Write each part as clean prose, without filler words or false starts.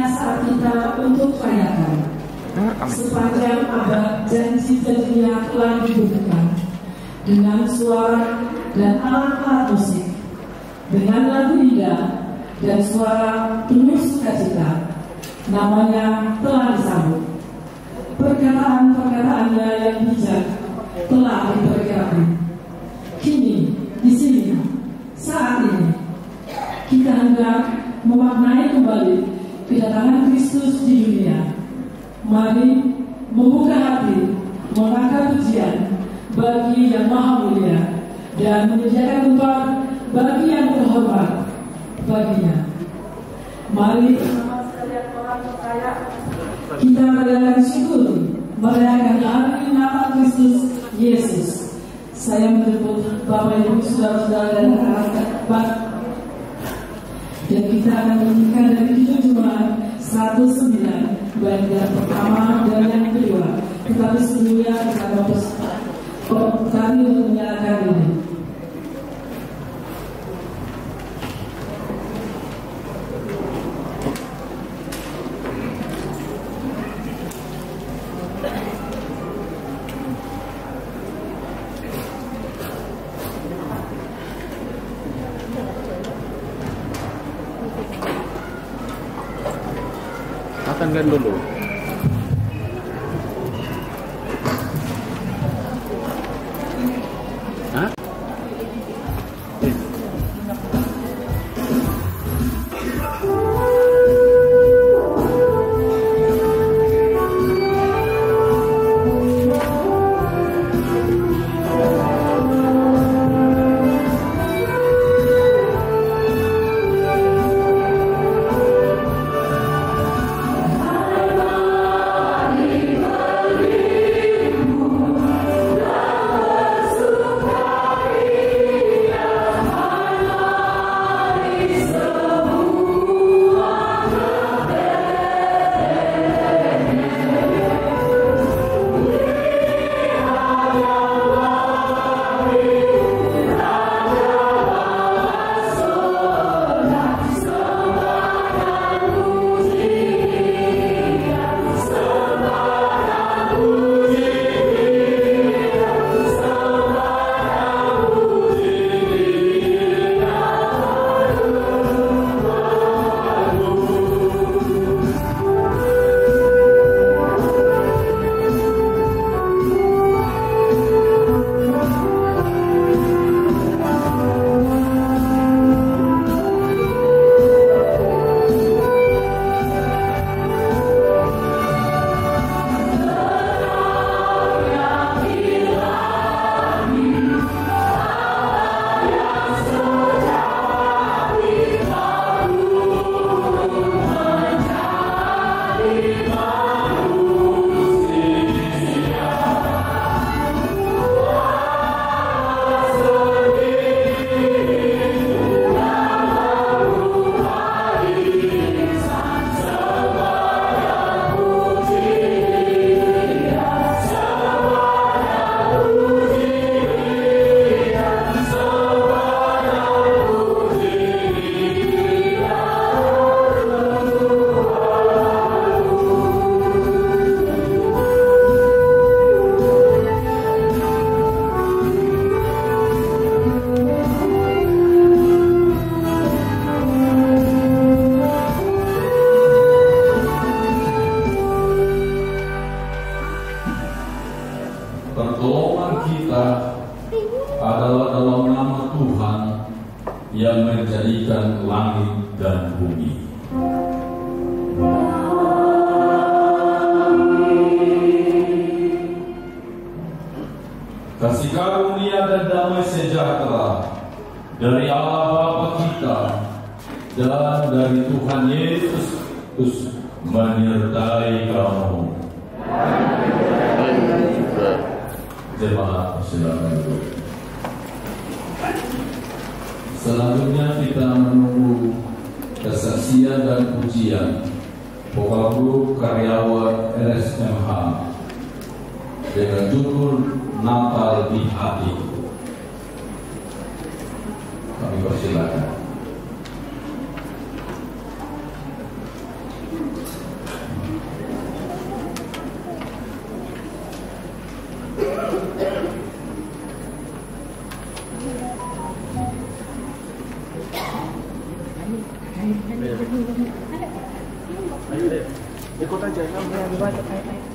saatnya saat kita untuk rayakan. Sepanjang abad janji-janjinya telah dibunyikan dengan suara dan alat-alat musik, dengan lagu indah dan suara penuh sukacita. Namanya telah disambut. Perkataan-perkataannya yang bijak telah diperkirakan. Kini, di sini, saat ini, kita hendak memaknai kembali kedatangan Kristus di dunia. Mari membuka hati, mengangkat pujian bagi yang maha mulia dan menyediakan tempat bagi yang terhormat baginya. Mari kita merayakan syukur, merayakan hari Natal Kristus Yesus. Saya menjemput Bapak Ibu saudara-saudara dan anak-anak, dan kita akan menyanyikan dari Kidung Jemaat 109 baik yang pertama dan yang kedua. Tetapi sebelumnya kita mau kami untuk menyalakan ini. Matangkan dulu. Hah? Pertolongan kita adalah dalam nama Tuhan yang menjadikan langit dan bumi. Kasih karunia dan damai sejahtera dari Allah Bapa kita dan dari Tuhan Yesus Kristus menyertai kamu. Jemaat silakan duduk. Selanjutnya kita menunggu kesaksian dan pujian vokal grup karyawan RSMH dengan judul Natal di Hati. Kami persilakan. aja ya. Ya dibaca kayak.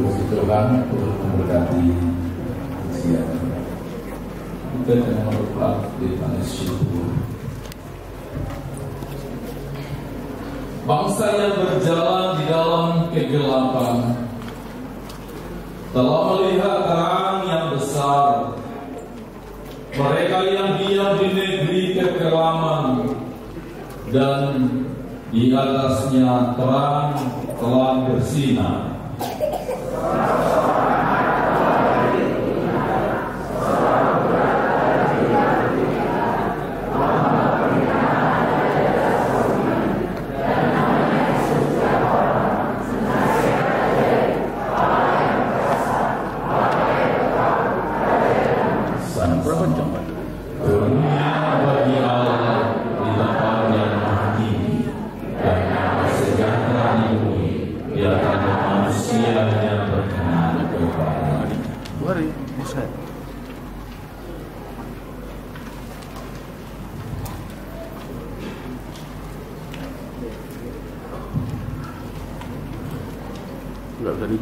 Puji Tuhan untuk memberkati siang. Kita dengan berdoa di tangan syukur. Bangsa yang berjalan di dalam kegelapan telah melihat terang yang besar. Mereka yang diam di negeri kekelaman dan di atasnya terang telah bersinar.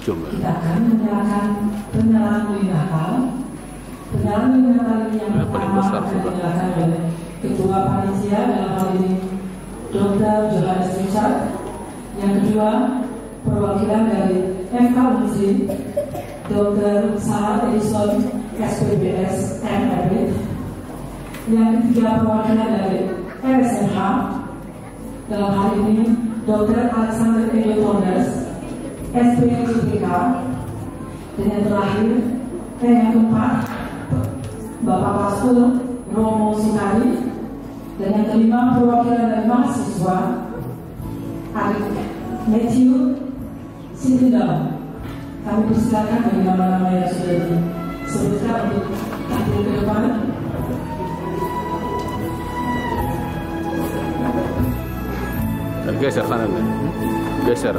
Kita akan menyalakan penyalahan kuih Natal. Penyalahan kuih Natal ini yang pertama akan dinyalakan oleh Ketua Panitia dalam hal ini Dr. Johannes Richard. Yang kedua, perwakilan dari FK Unsi Dr. Sarah Edison SPBS MRB. Yang ketiga, perwakilan dari RSMH dalam hal ini Dr. Alexander Edo Tondes SPJPK. Dan yang terakhir, dan yang keempat, Bapak Pastor Romo Sukari. Dan yang kelima, perwakilan dari mahasiswa Adik Matthew Sintindam. Kami persilakan bagi nama-nama yang sudah disebutkan untuk tampil ke depan. Geser sana, geser.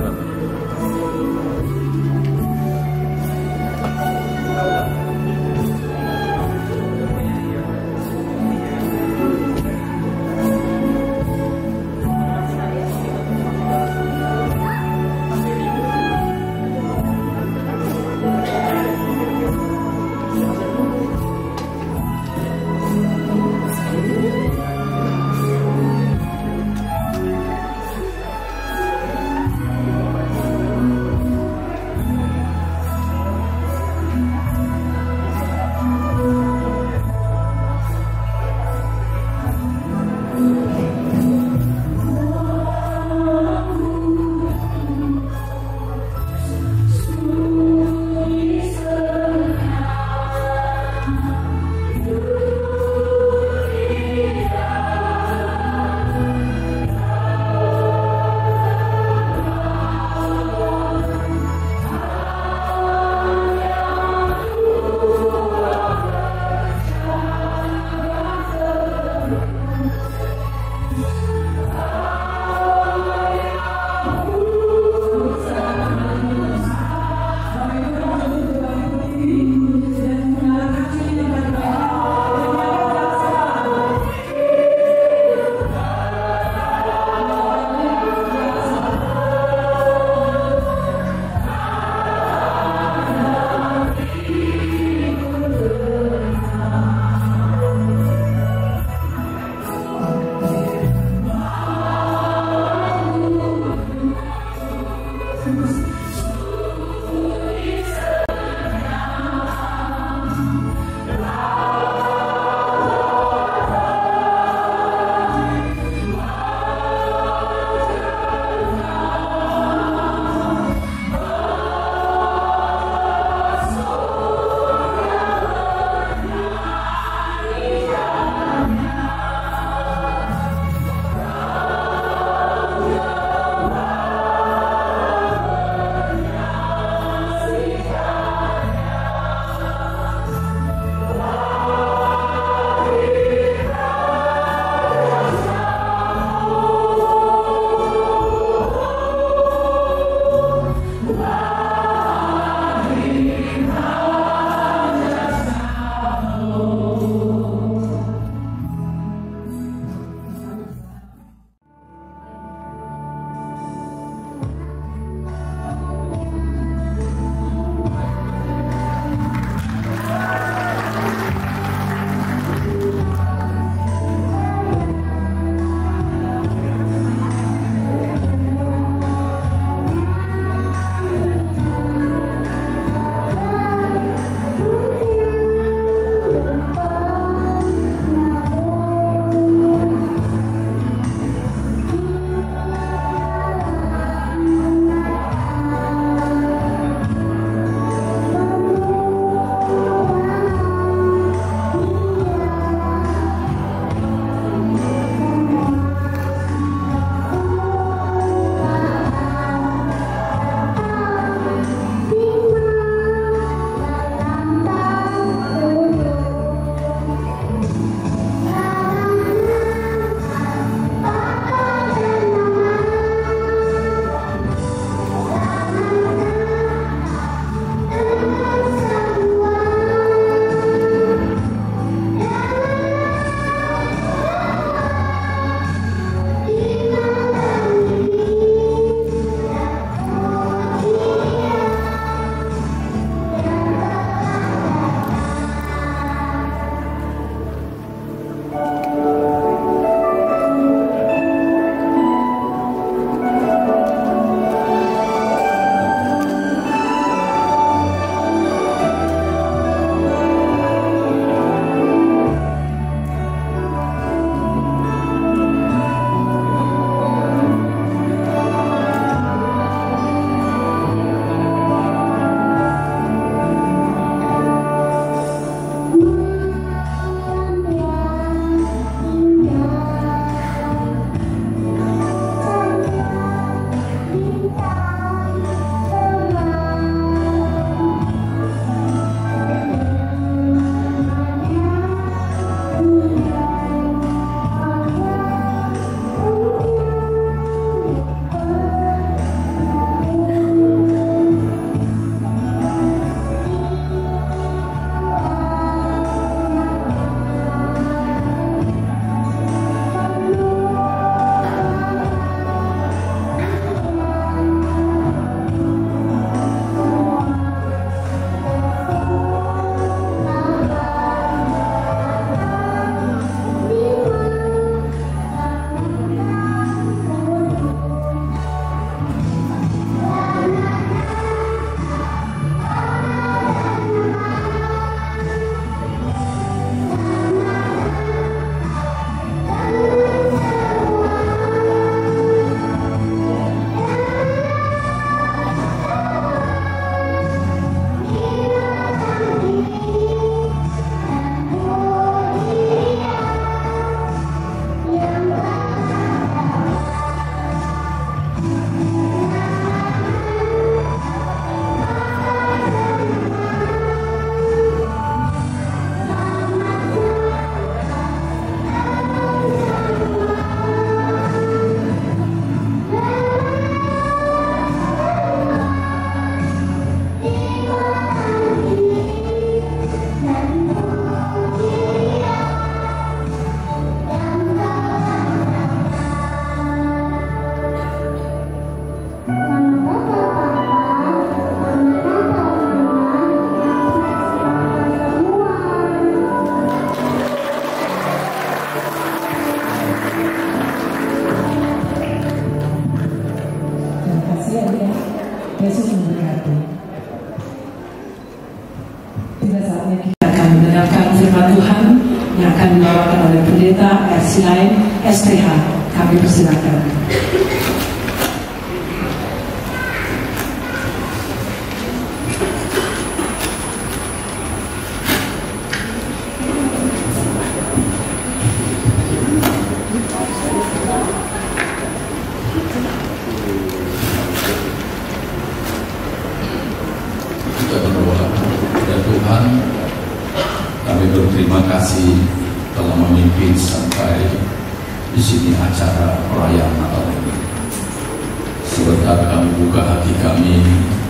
yang akan dibawakan oleh Pendeta Ersilain SPH. Kami persilakan. Terima kasih telah memimpin sampai di sini acara perayaan Natal ini. Sebentar kami buka hati kami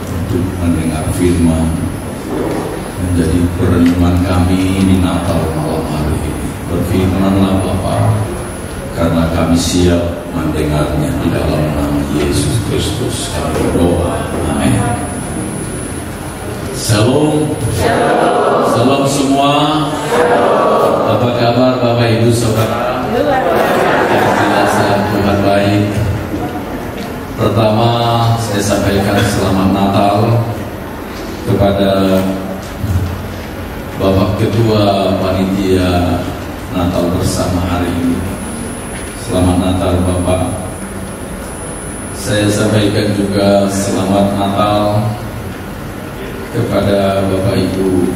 untuk mendengar firman, menjadi perenungan kami di Natal malam hari ini. Berfirmanlah Bapa, karena kami siap mendengarnya di dalam nama Yesus Kristus kami berdoa. Amin. Shalom. Shalom semua. Apa kabar Bapak Ibu Saudara? Jelas Tuhan baik. Pertama saya sampaikan selamat Natal kepada Bapak Ketua Panitia Natal bersama hari ini. Selamat Natal Bapak. Saya sampaikan juga selamat Natal kepada Bapak Ibu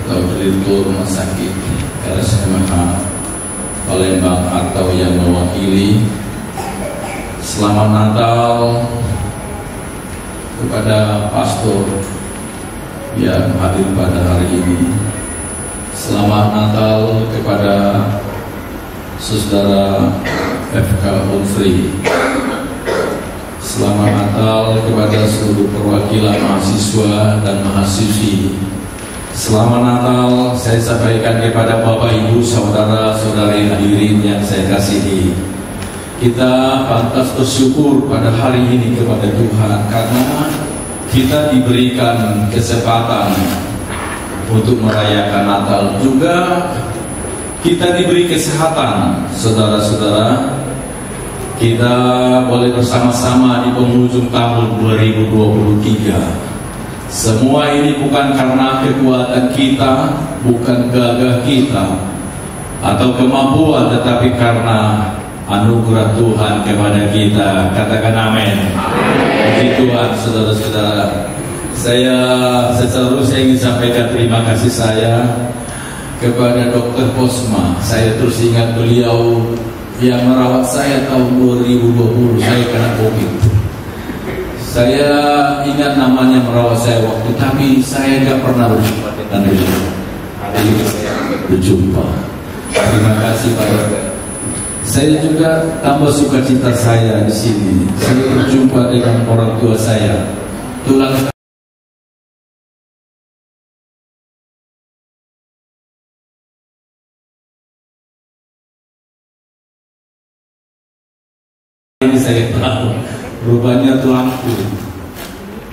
Direktur Rumah Sakit RSMH Palembang atau yang mewakili. Selamat Natal kepada pastor yang hadir pada hari ini. Selamat Natal kepada saudara FK Unsri. Selamat Natal kepada seluruh perwakilan mahasiswa dan mahasiswi. Selamat Natal saya sampaikan kepada Bapak Ibu Saudara-saudari hadirin yang saya kasihi. Kita pantas bersyukur pada hari ini kepada Tuhan karena kita diberikan kesempatan untuk merayakan Natal. Juga kita diberi kesehatan, saudara-saudara. Kita boleh bersama-sama di penghujung tahun 2023. Semua ini bukan karena kekuatan kita, bukan gagah kita atau kemampuan, tetapi karena anugerah Tuhan kepada kita. Katakan amin. Puji Tuhan, saudara-saudara. Saya seterusnya ingin sampaikan terima kasih saya kepada Dr. Posma. Saya terus ingat beliau yang merawat saya tahun 2020. Saya kena COVID. Saya ingat namanya merawat saya waktu, tapi saya nggak pernah berjumpa dengan beliau. Hari ini saya berjumpa. Terima kasih Pak. Saya juga tambah sukacita saya di sini. Saya berjumpa dengan orang tua saya. Tulang ini saya tahu. Rupanya tulangku,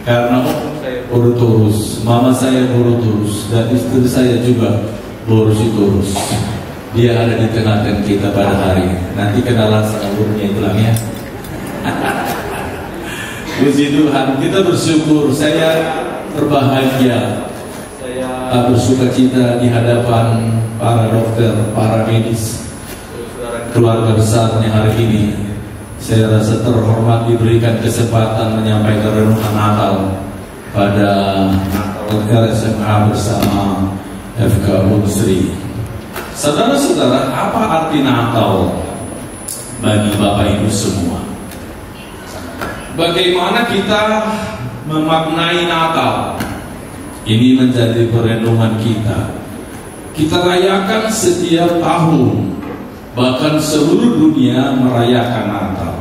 karena saya baru turus, mama saya baru turus, dan istri saya juga baru turus. Dia ada di tengah-tengah kita pada hari ini. Nanti kenalan sahurnya tulangnya. Puji Tuhan, kita bersyukur. Saya berbahagia. Saya bersukacita di hadapan para dokter, para medis, keluarga besarnya hari ini. Saya rasa terhormat diberikan kesempatan menyampaikan renungan Natal pada RSMH bersama FK Unsri. Saudara-saudara, apa arti Natal bagi Bapak Ibu semua? Bagaimana kita memaknai Natal? Ini menjadi perenungan kita. Kita rayakan setiap tahun, bahkan seluruh dunia merayakan Natal.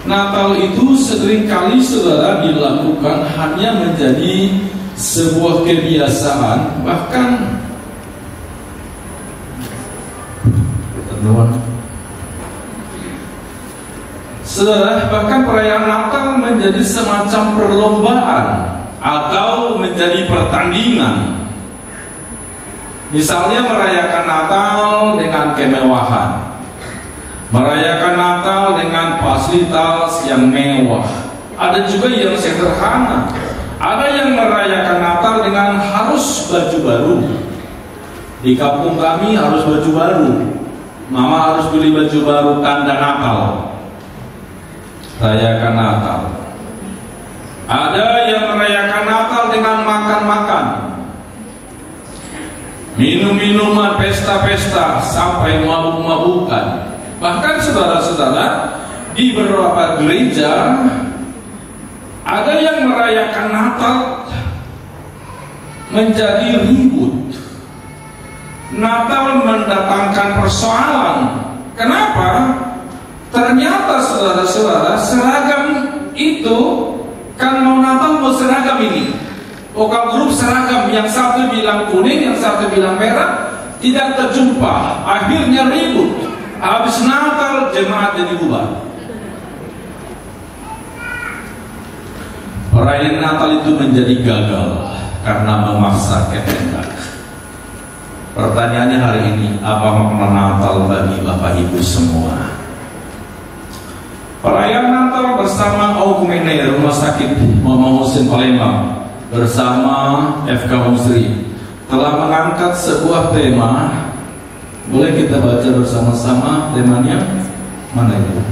Natal itu seringkali saudara dilakukan hanya menjadi sebuah kebiasaan, bahkan saudara, bahkan perayaan Natal menjadi semacam perlombaan atau menjadi pertandingan. Misalnya merayakan Natal dengan kemewahan, merayakan Natal dengan fasilitas yang mewah. Ada juga yang sederhana. Ada yang merayakan Natal dengan harus baju baru. Di kampung kami harus baju baru. Mama harus beli baju baru tanda Natal, rayakan Natal. Ada yang merayakan Natal dengan makan-makan, minum-minuman, pesta-pesta, sampai mabuk-mabukan. Bahkan saudara-saudara, di beberapa gereja ada yang merayakan Natal menjadi ribut. Natal mendatangkan persoalan. Kenapa? Ternyata saudara-saudara, seragam itu kan mau Natal mau seragam ini. Vokal grup seragam, yang satu bilang kuning, yang satu bilang merah, tidak terjumpa. Akhirnya ribut. Habis Natal jemaat jadi bubar. Perayaan Natal itu menjadi gagal karena memaksa kehendak. Pertanyaannya hari ini, apa makna Natal bagi Bapak Ibu semua? Perayaan Natal bersama Okumene Rumah Sakit Muhammad Husin Palembang bersama FK Musri telah mengangkat sebuah tema. Boleh kita baca bersama-sama temanya? Mana itu?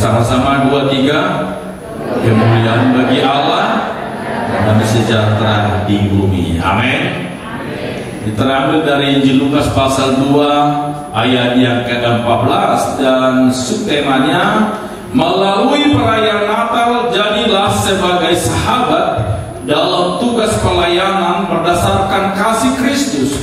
Sama-sama 2, 3. Kemuliaan bagi Allah dan sejahtera di bumi. Amin. Terambil dari Injil Lukas pasal 2 ayat yang ke-14 dan subtemanya, melalui perayaan Natal jadilah sebagai sahabat dalam tugas pelayanan berdasarkan kasih Kristus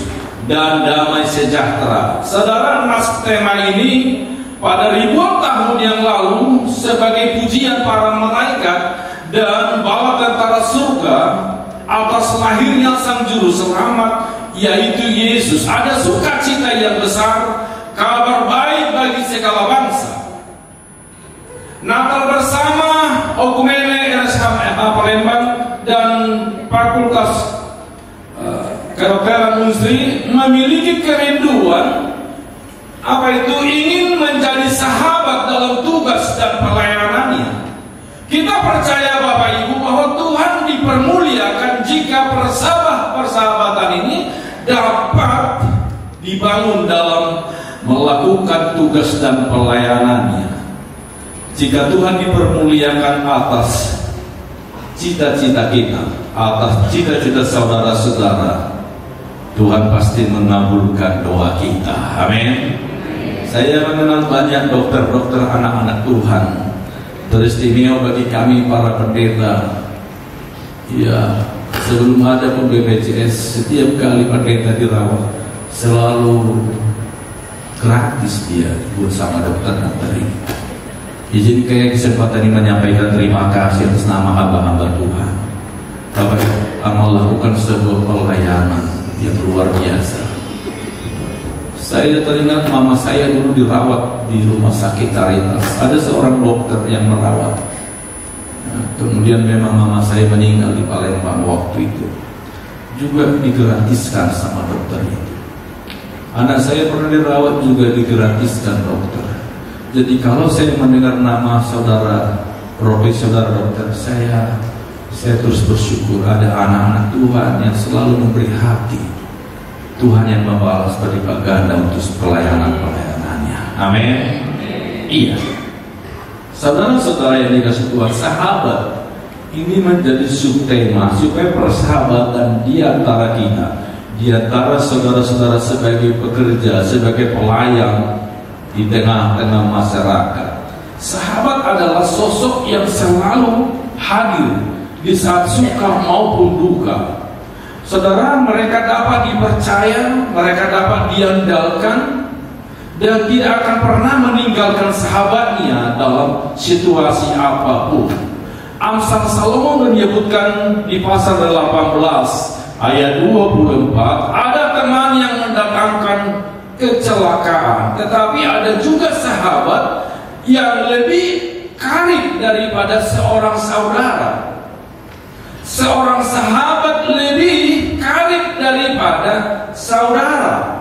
dan damai sejahtera. Saudara, nas tema ini pada ribuan tahun yang lalu sebagai pujian para malaikat dan bala tentara surga atas lahirnya Sang Juru Selamat, yaitu Yesus. Ada sukacita yang besar, kabar baik bagi segala bangsa. Natal bersama Okumene RSH Palembang dan Fakultas Kedokteran Unsri memiliki kerinduan, apa itu, ingin menjadi sahabat dalam tugas dan pelayanannya. Kita percaya Bapak Ibu bahwa Tuhan dipermuliakan jika persahabatan ini dapat dibangun dalam melakukan tugas dan pelayanannya. Jika Tuhan dipermuliakan atas cita-cita kita, atas cita-cita saudara-saudara, Tuhan pasti mengabulkan doa kita. Amin. Saya mengenal banyak dokter-dokter anak-anak Tuhan. Teristimewa bagi kami para pendeta. Ya, sebelum ada BPJS, setiap kali pendeta dirawat selalu gratis dia bersama dokter-dokter ini. Izinkan kesempatan ini menyampaikan terima kasih atas nama hamba-hamba Tuhan. Bapak amal lakukan sebuah pelayanan yang luar biasa. Saya teringat mama saya dulu dirawat di rumah sakit Caritas. Ada seorang dokter yang merawat. Kemudian memang mama saya meninggal di Palembang waktu itu. Juga digratiskan sama dokter itu. Anak saya pernah dirawat juga digratiskan dokter. Jadi kalau saya mendengar nama saudara dokter, saya terus bersyukur ada anak-anak Tuhan yang selalu memberi hati. Tuhan yang membalas berlipat ganda untuk pelayanan-pelayanannya. Amin. Iya. Saudara-saudara yang dikasih Tuhan, sahabat ini menjadi subtema supaya persahabatan di antara kita, di antara saudara-saudara sebagai pekerja, sebagai pelayan di tengah-tengah masyarakat. Sahabat adalah sosok yang selalu hadir di saat suka maupun duka. Saudara, mereka dapat dipercaya, mereka dapat diandalkan, dan tidak akan pernah meninggalkan sahabatnya dalam situasi apapun. Amsal Salomo menyebutkan di pasal 18 ayat 24, ada teman yang mendatangkan kecelakaan, tetapi ada juga sahabat yang lebih karib daripada seorang saudara. Seorang sahabat lebih karib daripada saudara.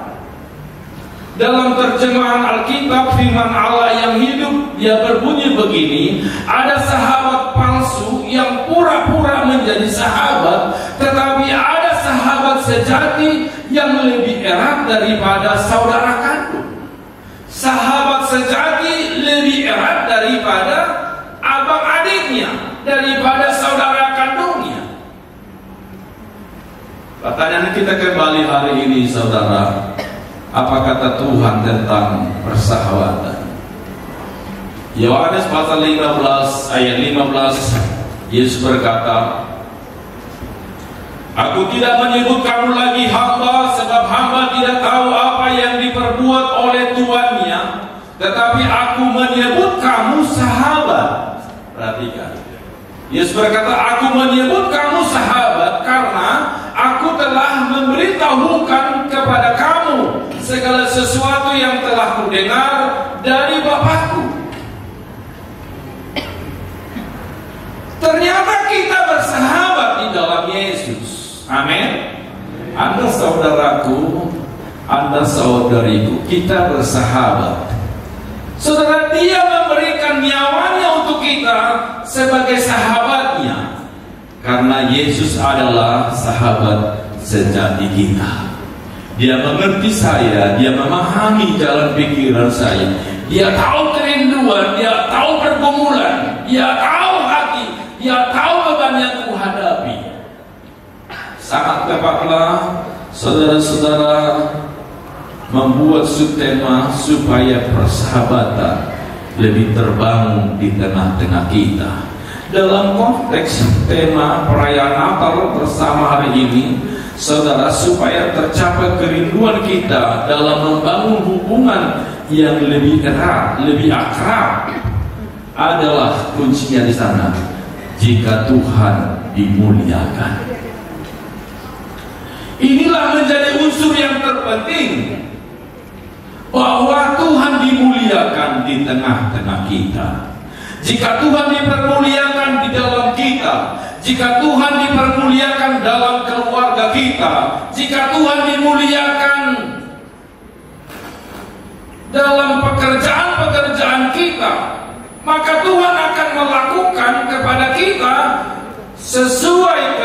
Dalam terjemahan Alkitab, firman Allah yang hidup, dia berbunyi begini, ada sahabat palsu yang pura-pura menjadi sahabat, tetapi ada sahabat sejati yang lebih erat daripada saudara kandung. Sahabat sejati lebih erat daripada abang adiknya, daripada saudara kandungnya. Pertanyaan kita kembali hari ini, saudara, apa kata Tuhan tentang persahabatan? Yohanes pasal 15 ayat 15, Yesus berkata, Aku tidak menyebut kamu lagi hamba, sebab hamba tidak tahu apa yang diperbuat oleh tuannya, tetapi aku menyebut kamu sahabat. Perhatikan, Yesus berkata, aku menyebut kamu sahabat karena aku telah memberitahukan kepada kamu segala sesuatu yang telah kudengar dari Bapakku. Ternyata kita bersahabat di dalam Yesus. Amin. Anda saudaraku, Anda saudariku, kita bersahabat. Saudara, Dia memberikan nyawanya untuk kita sebagai sahabatnya, karena Yesus adalah sahabat sejati kita. Dia mengerti saya, Dia memahami jalan pikiran saya, Dia tahu kerinduan, Dia tahu pergumulan, Dia tahu hati, Dia tahu beban yang kuhadapi. Sangat tepatlah saudara-saudara membuat subtema supaya persahabatan lebih terbangun di tengah-tengah kita. Dalam konteks tema perayaan Natal bersama hari ini, saudara, supaya tercapai kerinduan kita dalam membangun hubungan yang lebih erat, lebih akrab, adalah kuncinya di sana. Jika Tuhan dimuliakan, inilah menjadi unsur yang terpenting, bahwa Tuhan dimuliakan di tengah-tengah kita. Jika Tuhan dipermuliakan di dalam kita, jika Tuhan dipermuliakan dalam keluarga kita, jika Tuhan dimuliakan dalam pekerjaan-pekerjaan kita, maka Tuhan akan melakukan kepada kita sesuai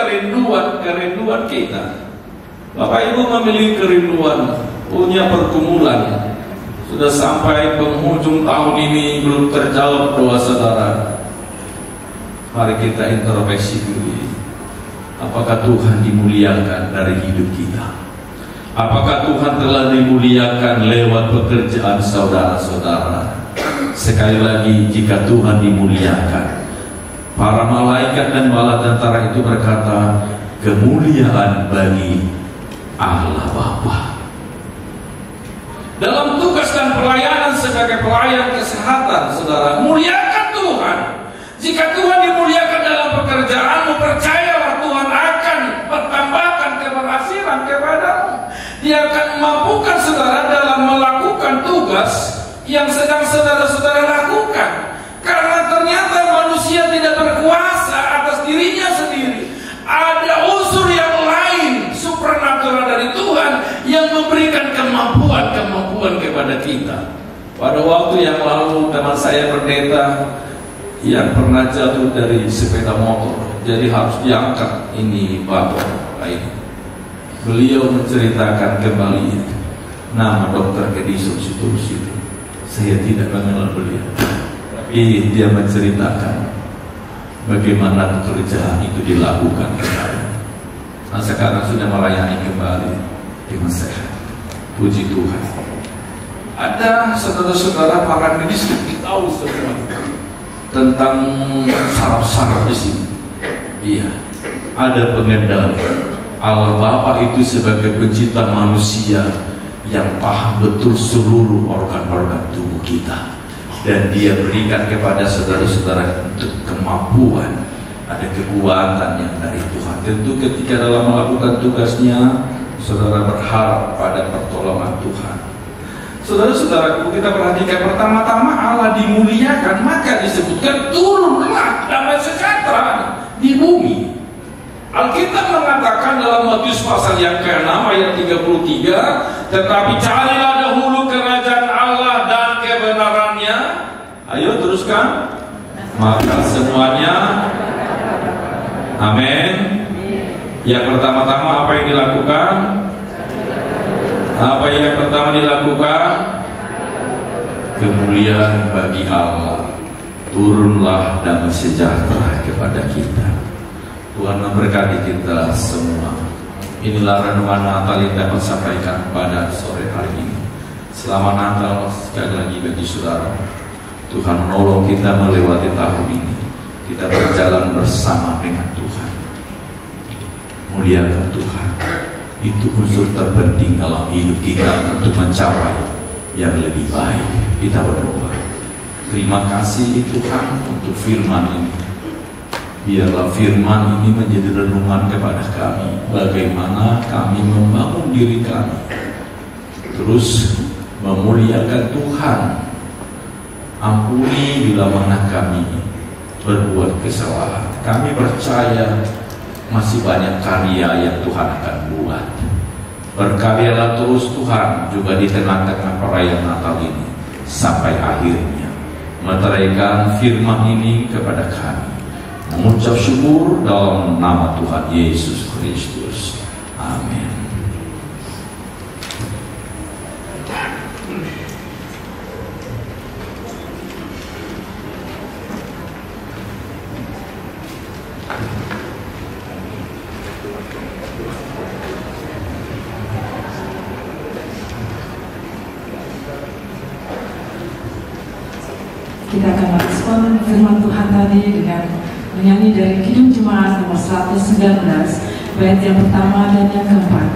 kerinduan kita. Bapak Ibu memiliki kerinduan, punya pergumulan, sudah sampai penghujung tahun ini belum terjawab doa saudara. Mari kita introspeksi dulu. Apakah Tuhan dimuliakan dari hidup kita? Apakah Tuhan telah dimuliakan lewat pekerjaan saudara-saudara? Sekali lagi, jika Tuhan dimuliakan, para malaikat dan bala tentara itu berkata, kemuliaan bagi Allah Bapa. Dalam tugas dan pelayanan sebagai pelayan kesehatan, saudara, muliakan Tuhan. Jika Tuhan dimuliakan dalam pekerjaanmu, percayalah Tuhan akan bertambahkan keberhasilan kepadamu. Dia akan memampukan saudara dalam melakukan tugas yang sedang saudara-saudara lakukan. Karena ternyata manusia tidak berkuasa atas dirinya sendiri. Ada unsur yang lain, supernatural dari Tuhan, yang memberikan kemampuan kepada kita. Pada waktu yang lalu, teman saya pendeta yang pernah jatuh dari sepeda motor, jadi harus diangkat ini bapak ini. Beliau menceritakan kembali nama dokter Kediso situ. Saya tidak mengenal beliau, tapi dia menceritakan bagaimana pekerjaan itu dilakukan kembali. Nah, sekarang sudah melayani kembali dengan sehat. Puji Tuhan. Ada saudara-saudara para medis yang tahu semua tentang saraf-saraf di sini. Iya, ada pengendali. Allah Bapa itu sebagai pencipta manusia yang paham betul seluruh organ-organ tubuh kita, dan Dia berikan kepada saudara-saudara untuk kemampuan, ada kekuatan yang dari Tuhan. Tentu ketika dalam melakukan tugasnya, saudara berharap pada pertolongan Tuhan. Saudara-saudaraku, kita perhatikan pertama-tama Allah dimuliakan, maka disebutkan turunlah damai sejahtera di bumi. Alkitab mengatakan dalam Matius pasal yang ke-6 ayat 33, tetapi carilah dahulu kerajaan Allah dan kebenarannya. Ayo teruskan. Maka semuanya, amin, Yang pertama-tama apa yang dilakukan? Apa yang pertama dilakukan? Kemuliaan bagi Allah. Turunlah damai sejahtera kepada kita. Tuhan memberkati kita semua. Inilah renungan Natal yang dapat sampaikan pada sore hari ini. Selamat Natal sekali lagi bagi saudara. Tuhan menolong kita melewati tahun ini. Kita berjalan bersama dengan Tuhan. Muliakan Tuhan. Itu unsur terpenting dalam hidup kita untuk mencapai yang lebih baik. Kita berdoa. Terima kasih Tuhan untuk firman ini. Biarlah firman ini menjadi renungan kepada kami. Bagaimana kami membangun diri kami. Terus memuliakan Tuhan. Ampuni bila mana kami berbuat kesalahan. Kami percaya masih banyak karya yang Tuhan akan buat. Berkaryalah terus Tuhan juga di tengah-tengah perayaan Natal ini sampai akhirnya meteraikan firman ini kepada kami. Mengucap syukur dalam nama Tuhan Yesus Kristus. Amin. Kita akan merespon firman Tuhan tadi dengan menyanyi dari Kidung Jemaat nomor 119, bait yang pertama dan yang keempat.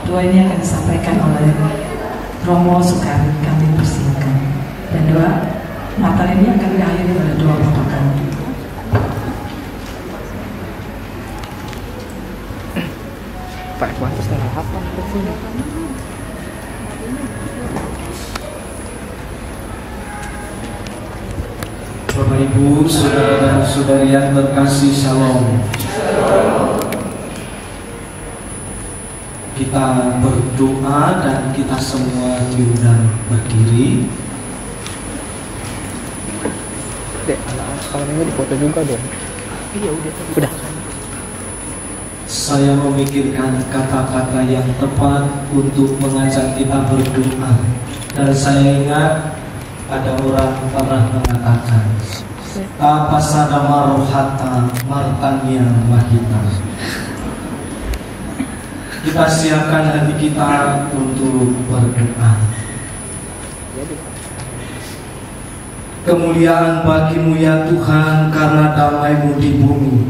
Doa ini akan disampaikan oleh Romo Sukari, kami persilakan. Dan doa Natal ini akan diakhiri oleh doa Bapak kami. Pak Kuantus salah apa? Bapak Ibu, saudara dan saudari yang terkasih, Shalom. Kita berdoa dan kita semua diundang berdiri. Dek, kalau ini dipoto juga dong. Iya udah. Saya memikirkan kata-kata yang tepat untuk mengajak kita berdoa. Dan saya ingat ada orang pernah mengatakan, "Tapasada marohata martanya mahita." Kita siapkan hati kita untuk berdoa. Kemuliaan bagimu ya Tuhan, karena damai-Mu di bumi.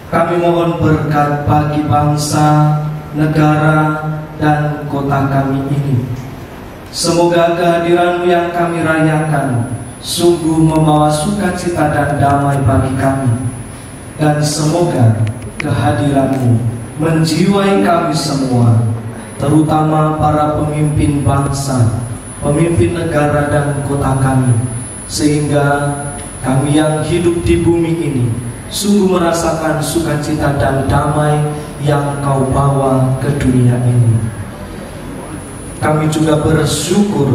Kami mohon berkat bagi bangsa, negara, dan kota kami ini. Semoga kehadiran-Mu yang kami rayakan sungguh membawa sukacita dan damai bagi kami. Dan semoga kehadiran-Mu menjiwai kami semua terutama para pemimpin bangsa, pemimpin negara dan kota kami, sehingga kami yang hidup di bumi ini sungguh merasakan sukacita dan damai yang Kau bawa ke dunia ini. Kami juga bersyukur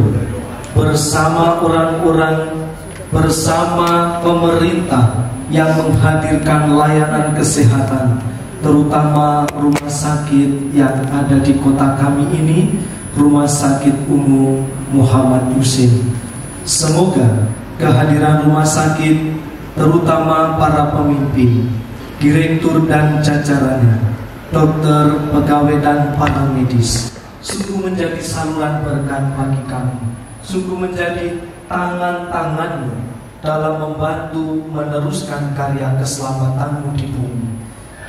bersama orang-orang, bersama pemerintah yang menghadirkan layanan kesehatan, terutama rumah sakit yang ada di kota kami ini, Rumah Sakit Umum Muhammad Husin. Semoga kehadiran rumah sakit, terutama para pemimpin, direktur dan jajarannya, dokter, pegawai dan para medis, sungguh menjadi saluran berkat bagi kami, sungguh menjadi tangan-tangan-Mu dalam membantu meneruskan karya keselamatan-Mu di bumi.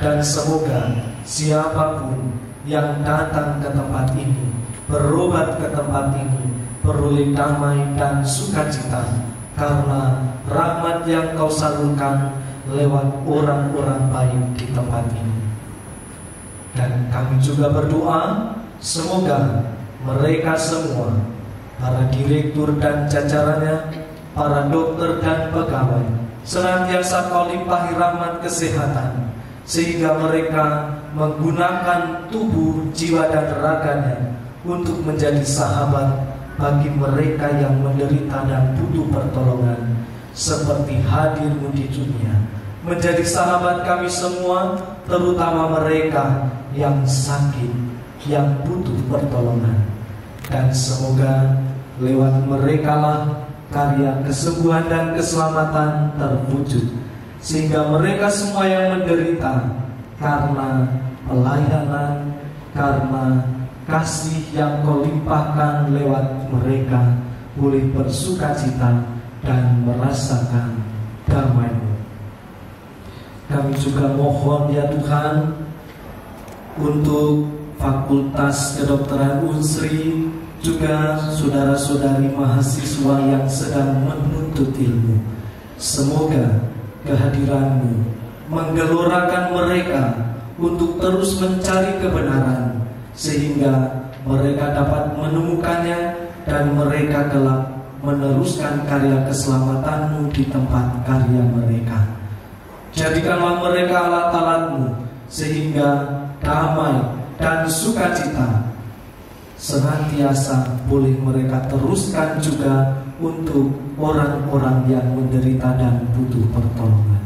Dan semoga siapapun yang datang ke tempat ini, berobat ke tempat ini, beroleh damai dan sukacita karena rahmat yang Kau salurkan lewat orang-orang baik di tempat ini. Dan kami juga berdoa, semoga mereka semua, para direktur dan jajarannya, para dokter dan pegawai, senantiasa Kau limpahi rahmat kesehatan, sehingga mereka menggunakan tubuh, jiwa dan raganya untuk menjadi sahabat bagi mereka yang menderita dan butuh pertolongan, seperti hadir-Mu di dunia, menjadi sahabat kami semua, terutama mereka yang sakit, yang butuh pertolongan. Dan semoga lewat mereka lah karya kesembuhan dan keselamatan terwujud, sehingga mereka semua yang menderita karena pelayanan, karena kasih yang Kau limpahkan lewat mereka, boleh bersukacita dan merasakan damai-Mu. Kami juga mohon ya Tuhan untuk Fakultas Kedokteran Unsri, juga saudara-saudari mahasiswa yang sedang menuntut ilmu. Semoga kehadiran-Mu menggelorakan mereka untuk terus mencari kebenaran, sehingga mereka dapat menemukannya dan mereka kelak meneruskan karya keselamatan-Mu di tempat karya mereka. Jadikanlah mereka alat-alat-Mu, sehingga damai dan sukacita senantiasa boleh mereka teruskan juga untuk orang-orang yang menderita dan butuh pertolongan.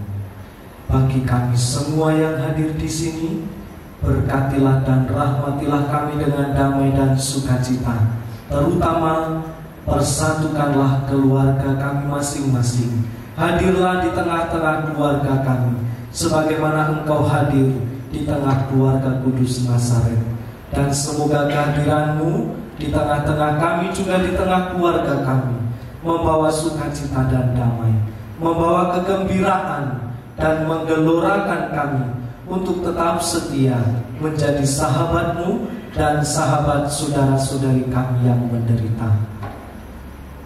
Bagi kami semua yang hadir di sini, berkatilah dan rahmatilah kami dengan damai dan sukacita. Terutama persatukanlah keluarga kami masing-masing. Hadirlah di tengah-tengah keluarga kami, sebagaimana Engkau hadir di tengah keluarga Kudus Nazaret. Dan semoga kehadiran-Mu di tengah-tengah kami, juga di tengah keluarga kami, membawa sukacita dan damai, membawa kegembiraan dan menggelorakan kami untuk tetap setia menjadi sahabat-Mu dan sahabat saudara-saudari kami yang menderita.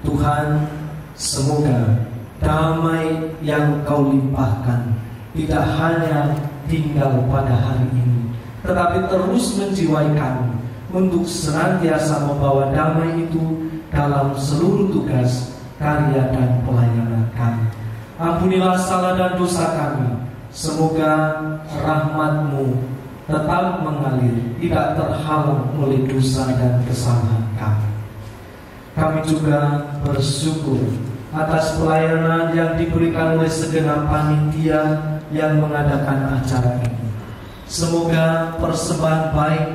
Tuhan, semoga damai yang Kau limpahkan tidak hanya tinggal pada hari ini, tetapi terus menjiwai kami untuk senantiasa membawa damai itu dalam seluruh tugas, karya dan pelayanan kami. Ampunilah salah dan dosa kami. Semoga rahmat-Mu tetap mengalir, tidak terhalang oleh dosa dan kesalahan kami. Kami juga bersyukur atas pelayanan yang diberikan oleh segenap panitia yang mengadakan acara ini. Semoga persembahan baik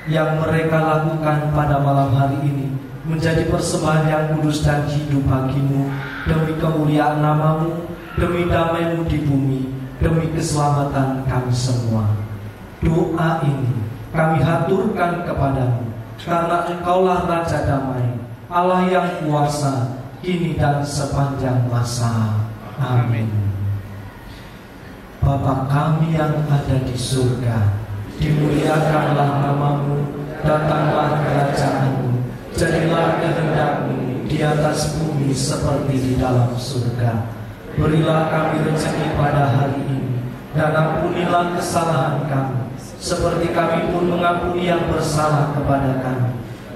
yang mereka lakukan pada malam hari ini menjadi persembahan yang kudus dan hidup bagi-Mu, demi kemuliaan nama-Mu, demi damai-Mu di bumi, demi keselamatan kami semua. Doa ini kami haturkan kepadamu, karena Engkaulah Raja Damai, Allah yang kuasa, kini dan sepanjang masa. Amin. Bapa kami yang ada di surga, dimuliakanlah nama-Mu, datanglah kerajaan-Mu, jadilah kehendak-Mu di atas bumi seperti di dalam surga. Berilah kami rezeki pada hari ini, dan ampunilah kesalahan kami, seperti kami pun mengampuni yang bersalah kepada kami.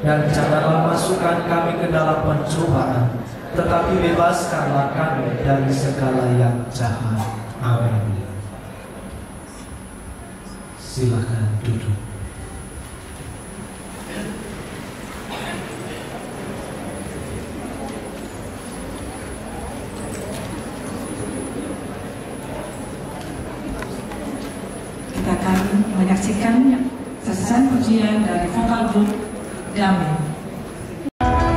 Dan janganlah masukkan kami ke dalam pencobaan, tetapi bebaskanlah kami dari segala yang jahat. Amin. Silakan duduk. Kita akan menyaksikan sesaran pujian dari vokal grup Damai. Kehadirannya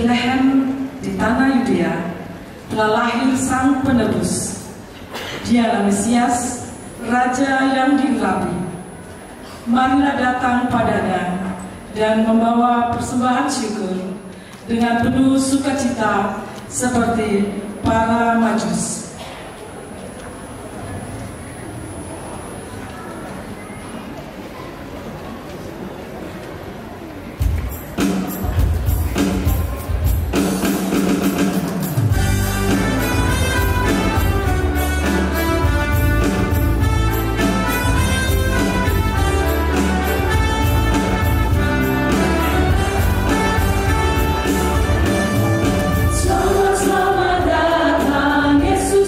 Bethlehem di tanah Yudea telah lahir Sang Penebus. Dialah Mesias, Raja yang diurapi. Marilah datang padanya dan membawa persembahan syukur dengan penuh sukacita seperti para Majus. Selamat datang Yesus.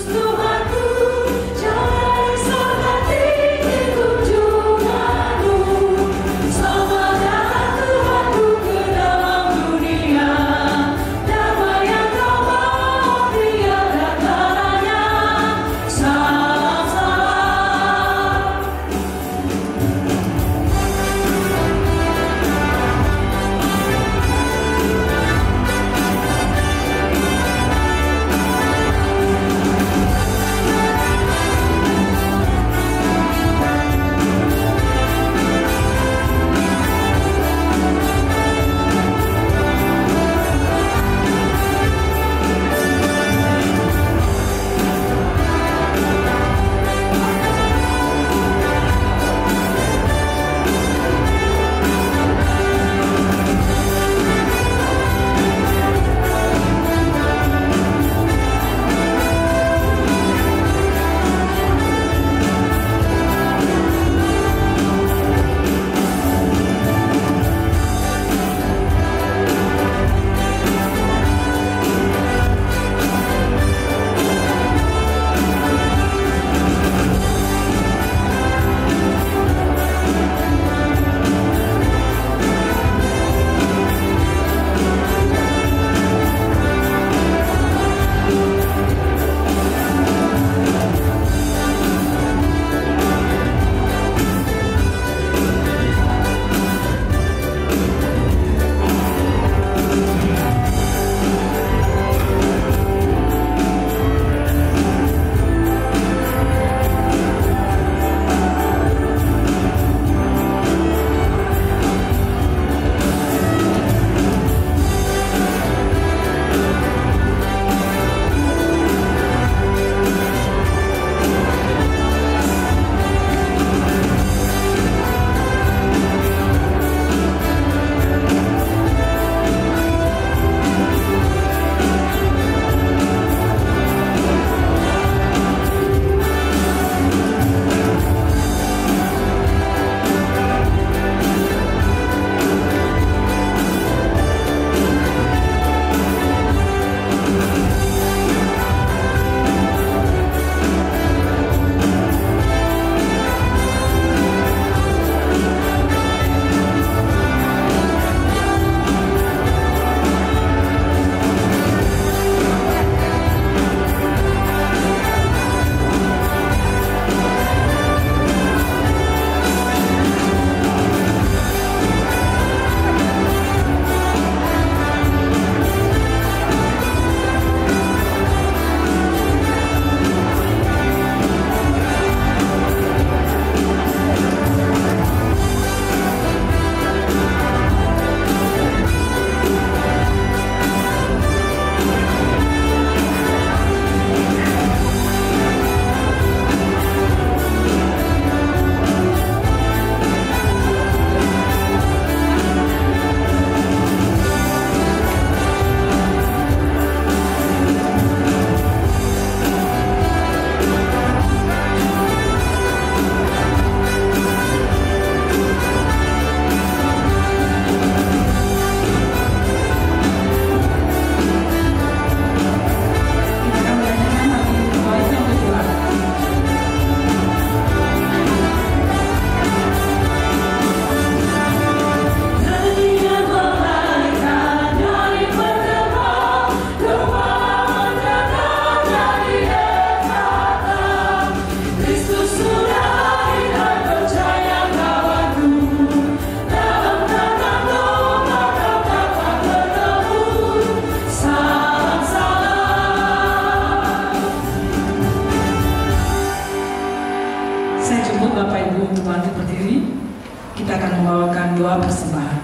kita akan membawakan doa persembahan.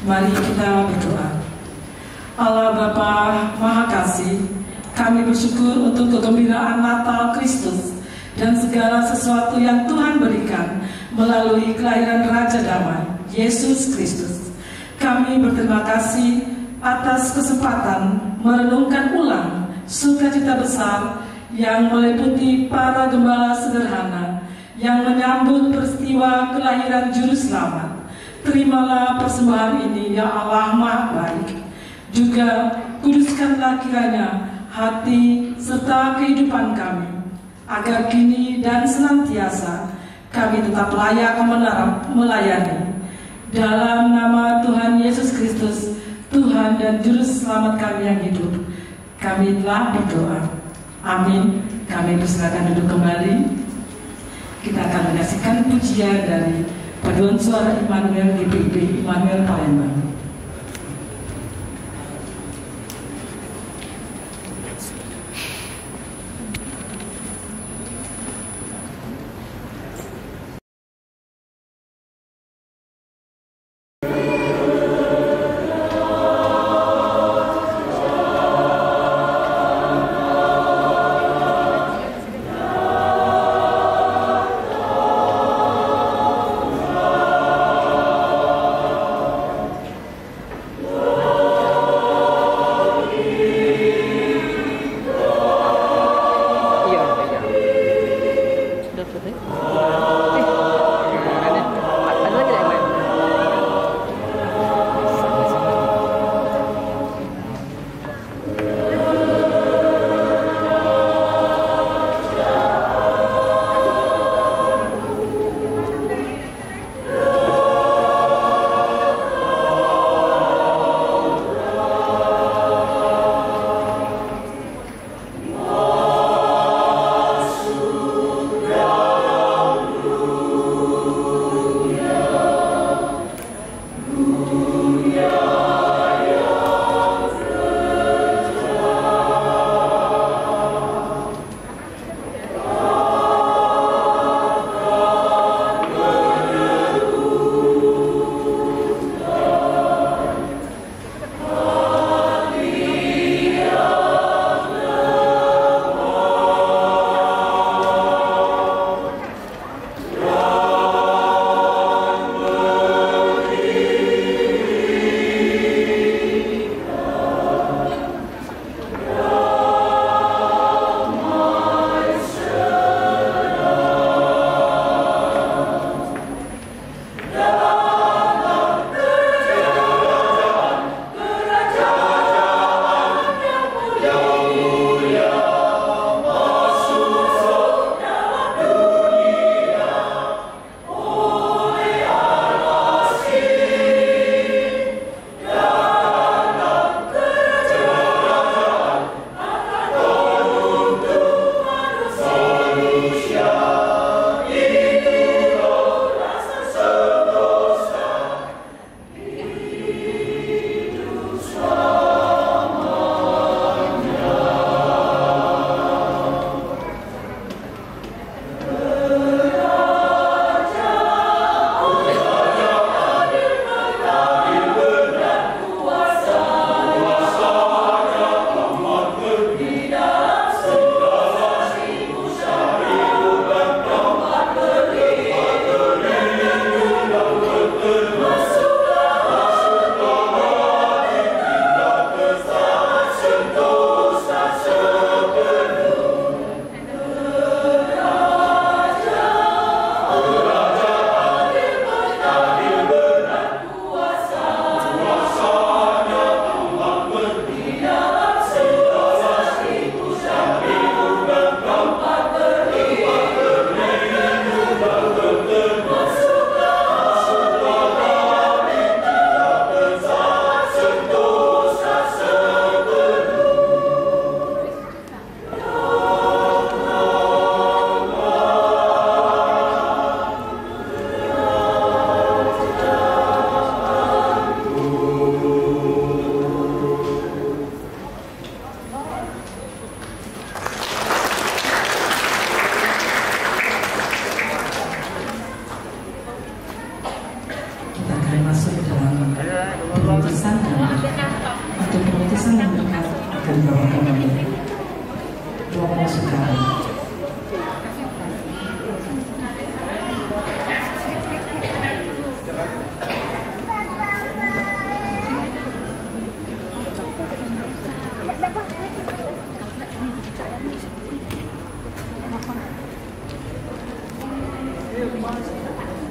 Mari kita berdoa. Allah Bapa Maha Kasih, kami bersyukur untuk kegembiraan Natal Kristus dan segala sesuatu yang Tuhan berikan melalui kelahiran Raja Damai, Yesus Kristus. Kami berterima kasih atas kesempatan merenungkan ulang sukacita besar yang meliputi para gembala sederhana yang menyambut peristiwa kelahiran Juru Selamat. Terimalah persembahan ini, ya Allah Maha Baik. Juga kuduskanlah kiranya hati serta kehidupan kami, agar kini dan senantiasa kami tetap layak melayani. Dalam nama Tuhan Yesus Kristus, Tuhan dan Juru Selamat kami yang hidup, kami telah berdoa. Amin. Kami persilakan duduk kembali. Kita akan menyaksikan pujian dari Paduan Suara Immanuel GPIB Immanuel Palembang.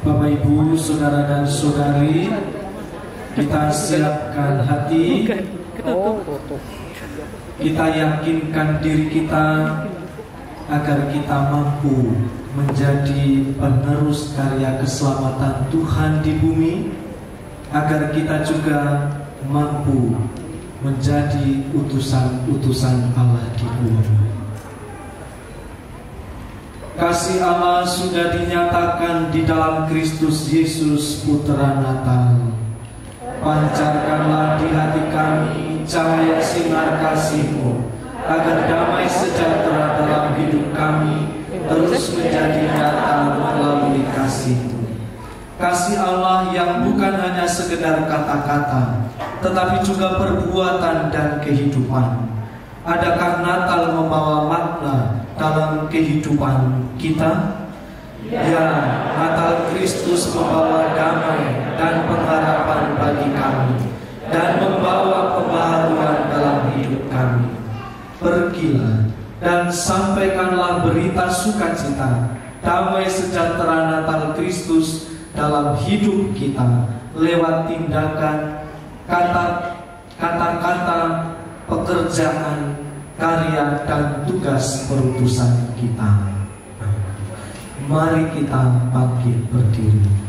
Bapak, Ibu, Saudara dan Saudari, kita siapkan hati, kita yakinkan diri kita agar kita mampu menjadi penerus karya keselamatan Tuhan di bumi, agar kita juga mampu menjadi utusan-utusan Allah di bumi. Kasih Allah sudah dinyatakan di dalam Kristus Yesus, Putra Natal. Pancarkanlah di hati kami cahaya sinar kasih-Mu, agar damai sejahtera dalam hidup kami terus menjadi nyata melalui kasih-Mu. Kasih Allah yang bukan hanya sekedar kata-kata, tetapi juga perbuatan dan kehidupan. Adakah Natal membawa makna dalam kehidupan kita? Ya, Natal Kristus membawa damai dan pengharapan bagi kami dan membawa pembaharuan dalam hidup kami. Pergilah dan sampaikanlah berita sukacita, damai sejahtera Natal Kristus dalam hidup kita lewat tindakan, kata-kata, pekerjaan, karya dan tugas perutusan kita. Mari kita bangkit berdiri.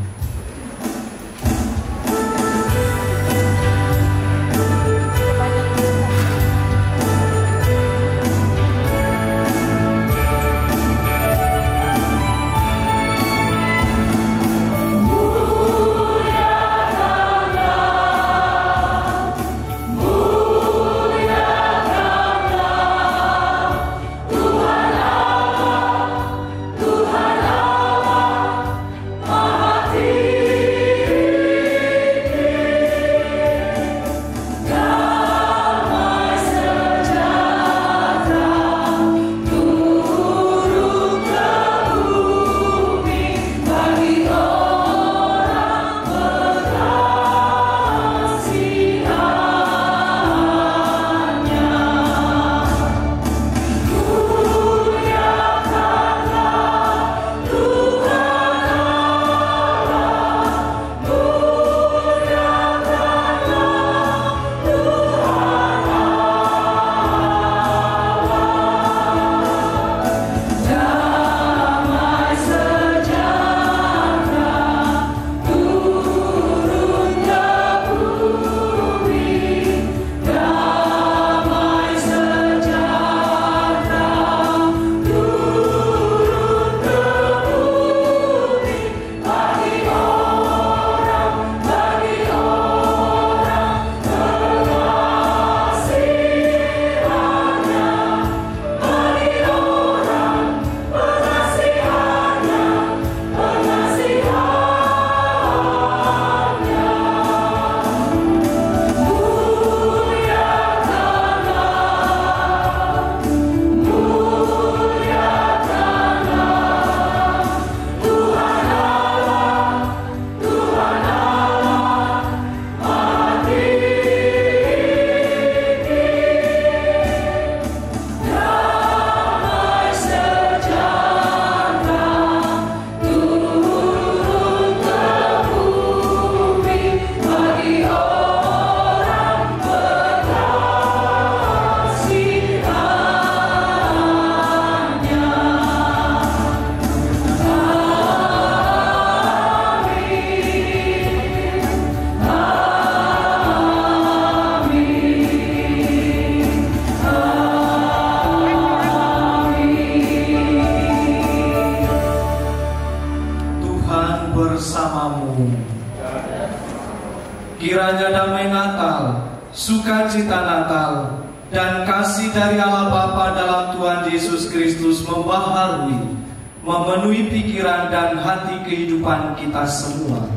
Kiranya damai Natal, sukacita Natal, dan kasih dari Allah Bapa dalam Tuhan Yesus Kristus membaharui, memenuhi pikiran dan hati kehidupan kita semua.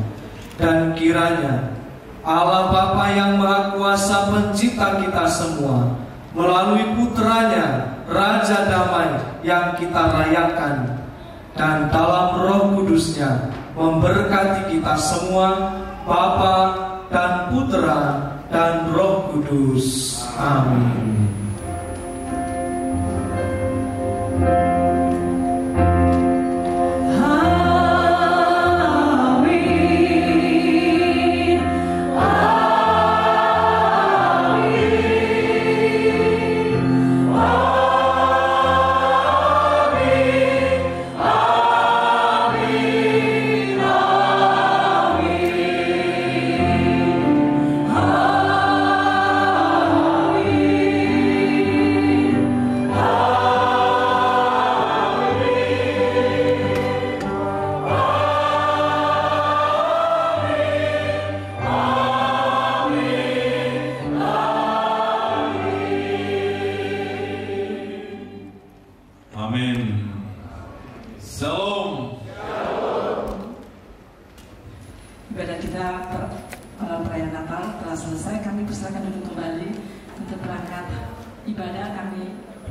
Dan kiranya Allah Bapa yang Maha Kuasa Pencipta kita semua, melalui Putranya, Raja Damai yang kita rayakan, dan dalam Roh Kudusnya memberkati kita semua, Bapa dan Putra dan Roh Kudus. Amin. Haleluya.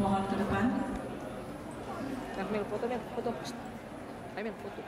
Mohon ke depan. Mel, foto Mel, foto. Ayo Mel, foto.